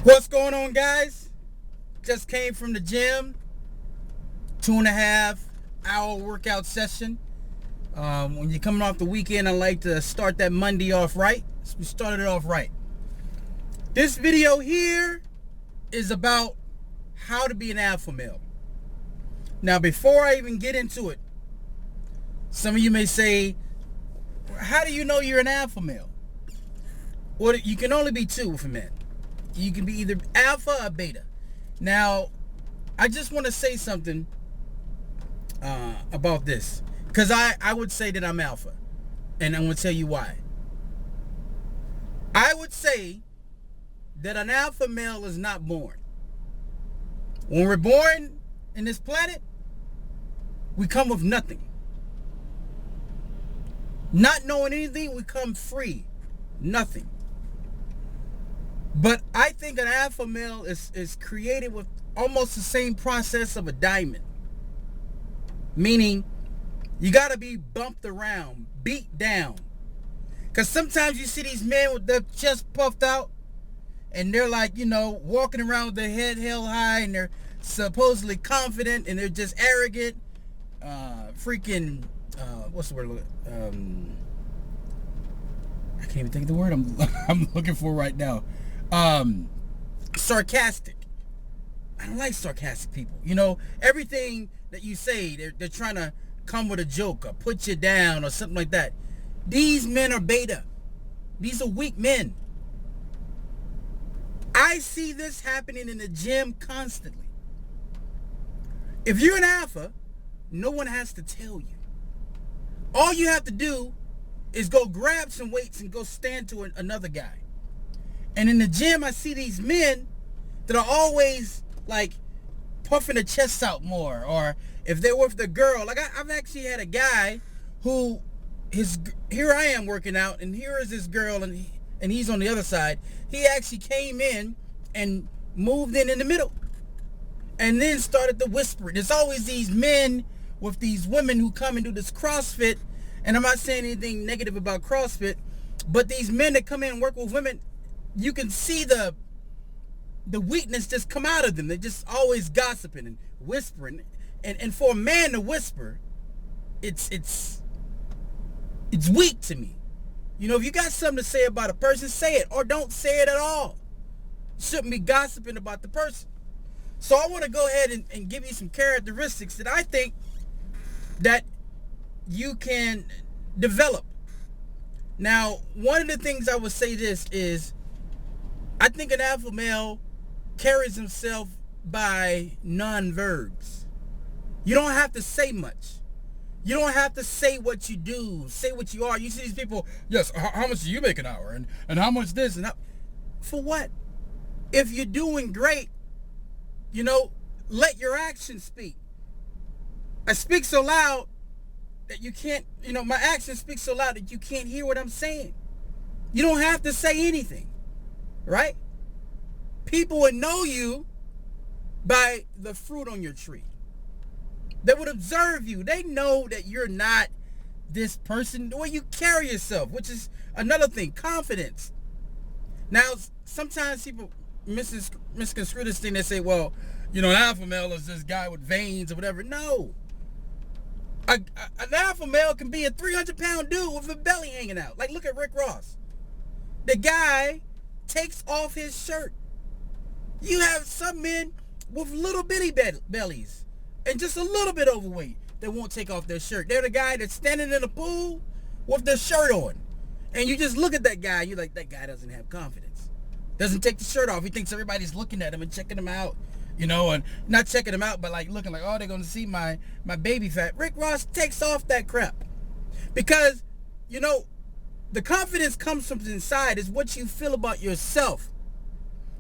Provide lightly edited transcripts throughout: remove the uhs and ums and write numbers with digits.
What's going on, guys? Just came from the gym. 2.5 hour workout session. When you're coming off the weekend, I like to start that Monday off right. So we started it off right. This video here is about how to be an alpha male. Now, before I even get into it, some of you may say, how do you know you're an alpha male? Well, you can only be two for men. You can be either alpha or beta. Now, I just want to say something about this, because I would say that I'm alpha, and I'm going to tell you why. I would say that an alpha male is not born. When we're born in this planet, we come with nothing. Not knowing anything, we come free. Nothing. But I think an alpha male is created with almost the same process of a diamond. Meaning, you got to be bumped around, beat down. Because sometimes you see these men with their chest puffed out, and they're like, walking around with their head held high, and they're supposedly confident, and they're just arrogant. What's the word? I can't even think of the word I'm looking for right now. Sarcastic. I don't like sarcastic people. Everything that you say, they're trying to come with a joke or put you down or something like that. These men are beta. These are weak men. I see this happening in the gym constantly. If you're an alpha, no one has to tell you. All you have to do is go grab some weights and go stand to another guy. And in the gym, I see these men that are always like puffing their chests out more. Or if they're with the girl, like I've actually had a guy who here I am working out, and here is this girl, and he's on the other side. He actually came in and moved in the middle, and then started to whisper. There's always these men with these women who come and do this CrossFit, and I'm not saying anything negative about CrossFit, but these men that come in and work with women, you can see the weakness just come out of them. They're just always gossiping and whispering. And for a man to whisper, it's weak to me. If you got something to say about a person, say it, or don't say it at all. You shouldn't be gossiping about the person. So I want to go ahead and give you some characteristics that I think that you can develop. Now, one of the things I would say this is, I think an alpha male carries himself by non-verbs. You don't have to say much. You don't have to say what you do, say what you are. You see these people, yes, how much do you make an hour? And how much this? And how, for what? If you're doing great, let your actions speak. I speak so loud that you can't, my actions speak so loud that you can't hear what I'm saying. You don't have to say anything. Right? People would know you by the fruit on your tree. They would observe you. They know that you're not this person, the way you carry yourself, which is another thing, confidence. Now, sometimes people misconstrue this thing. They say, well, an alpha male is this guy with veins or whatever. No. An alpha male can be a 300-pound dude with a belly hanging out. Like, look at Rick Ross. The guy takes off his shirt. You have some men with little bitty bellies and just a little bit overweight that won't take off their shirt. They're the guy that's standing in the pool with their shirt on. And you just look at that guy, you're like, that guy doesn't have confidence. Doesn't take the shirt off. He thinks everybody's looking at him and checking him out, and not checking him out, but like looking like, oh, they're going to see my baby fat. Rick Ross takes off that crap. Because, the confidence comes from inside. Is what you feel about yourself.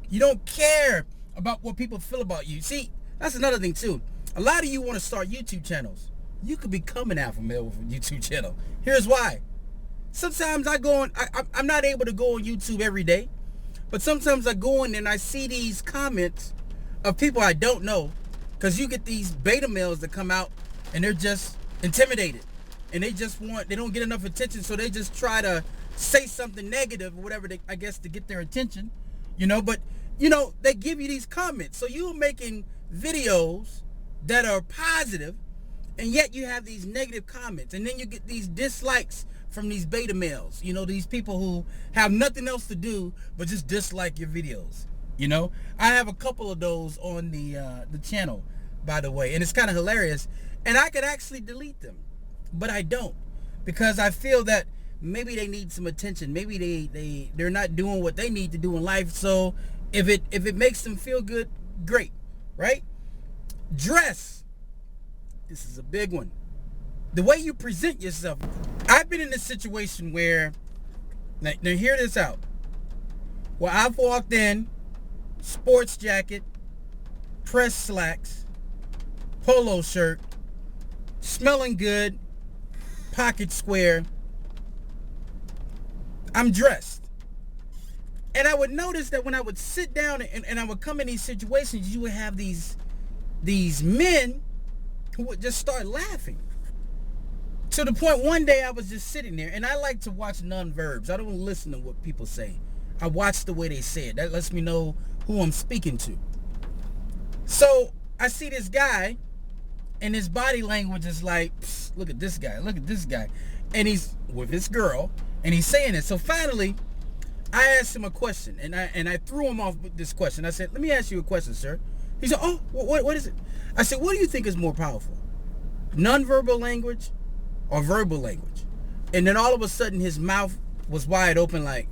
You don't care about what people feel about you. See, that's another thing too. A lot of you want to start YouTube channels. You could become an alpha male with a YouTube channel. Here's why. Sometimes I'm not able to go on YouTube every day, but sometimes I go in and I see these comments of people I don't know, because you get these beta males that come out and they're just intimidated. And they don't get enough attention, so they just try to say something negative or whatever, I guess, to get their attention, but they give you these comments. So you're making videos that are positive, and yet you have these negative comments, and then you get these dislikes from these beta males, these people who have nothing else to do but just dislike your videos. I have a couple of those on the channel, by the way, and it's kind of hilarious, and I could actually delete them, but I don't, because I feel that maybe they need some attention. Maybe they're not doing what they need to do in life. So if it makes them feel good, great, right? Dress. This is a big one. The way you present yourself. I've been in this situation where, now hear this out, where I've walked in, sports jacket, press slacks, polo shirt, smelling good, pocket square. I'm dressed. And I would notice that when I would sit down and I would come in these situations, you would have these men who would just start laughing. To the point one day I was just sitting there, and I like to watch non-verbs. I don't listen to what people say. I watch the way they say it. That lets me know who I'm speaking to. So I see this guy, and his body language is like, look at this guy, look at this guy. And he's with his girl, and he's saying it. So finally, I asked him a question, and I threw him off with this question. I said, let me ask you a question, sir. He said, oh, what is it? I said, what do you think is more powerful? Nonverbal language or verbal language? And then all of a sudden his mouth was wide open like,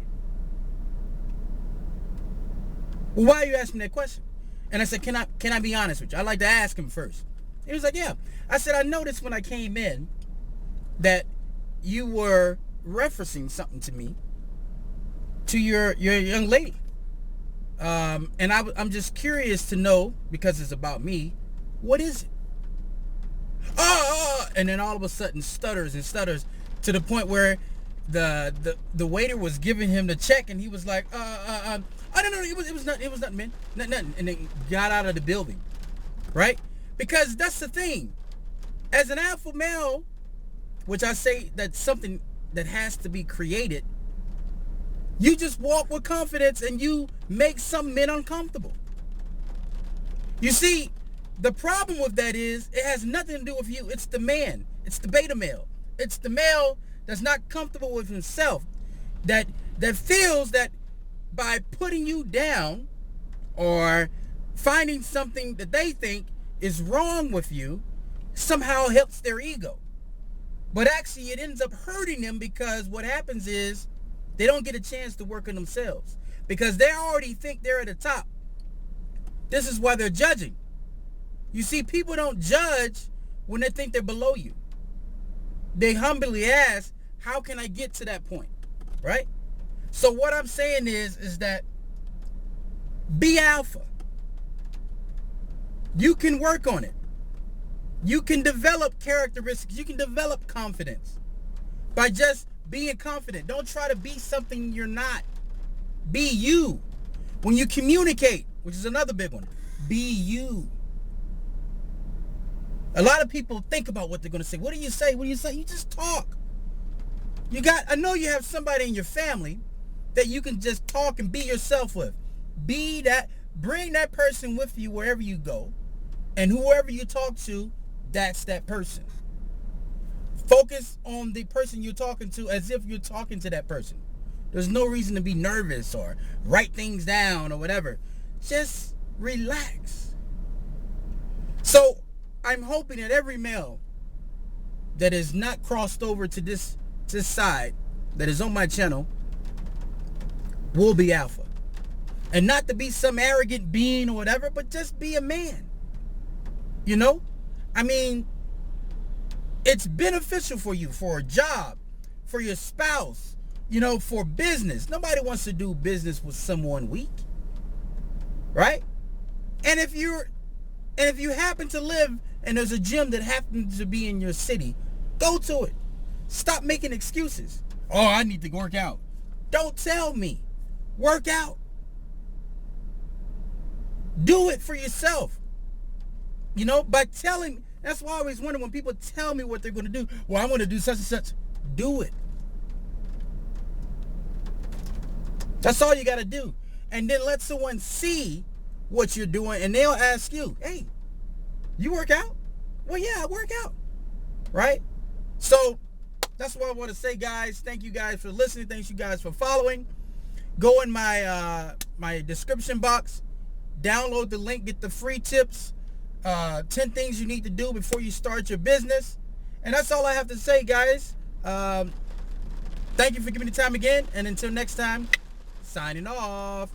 well, why are you asking that question? And I said, can I be honest with you? I'd like to ask him first. He was like, yeah. I said, I noticed when I came in that you were referencing something to me, to your young lady. And I'm just curious to know, because it's about me, what is it? And then all of a sudden stutters to the point where the waiter was giving him the check, and he was like, I don't know, it was nothing, man, nothing, and then got out of the building, right? Because that's the thing, as an alpha male, which I say that's something that has to be created. You just walk with confidence, and you make some men uncomfortable. You see, the problem with that is it has nothing to do with you. It's the man. It's the beta male. It's the male that's not comfortable with himself, that feels that by putting you down or finding something that they think is wrong with you somehow helps their ego. But actually it ends up hurting them, because what happens is they don't get a chance to work on themselves, because they already think they're at the top. This is why they're judging. You see, people don't judge when they think they're below you. They humbly ask, how can I get to that point? Right? So what I'm saying is that be alpha. You can work on it. You can develop characteristics. You can develop confidence by just being confident. Don't try to be something you're not. Be you. When you communicate, which is another big one, be you. A lot of people think about what they're going to say. What do you say? What do you say? You just talk. I know you have somebody in your family that you can just talk and be yourself with. Be that. Bring that person with you wherever you go. And whoever you talk to, that's that person. Focus on the person you're talking to as if you're talking to that person. There's no reason to be nervous or write things down or whatever. Just relax. So I'm hoping that every male that is not crossed over to this side, that is on my channel, will be alpha. And not to be some arrogant being or whatever, but just be a man. I mean, it's beneficial for you, for a job, for your spouse, for business. Nobody wants to do business with someone weak, right? And if you happen to live and there's a gym that happens to be in your city, go to it. Stop making excuses. Oh, I need to work out. Don't tell me. Work out. Do it for yourself. By telling. That's why I always wonder when people tell me what they're going to do. Well, I want to do such and such. Do it. That's all you got to do. and then let someone see what you're doing, and they'll ask you, hey, you work out? Well, yeah, I work out, right? So that's what I want to say, guys. Thank you guys for listening. Thank you guys for following. Go in my my description box, download the link, get the free tips, 10 things you need to do before you start your business. And that's all I have to say, guys. Thank you for giving me the time again, and until next time, signing off.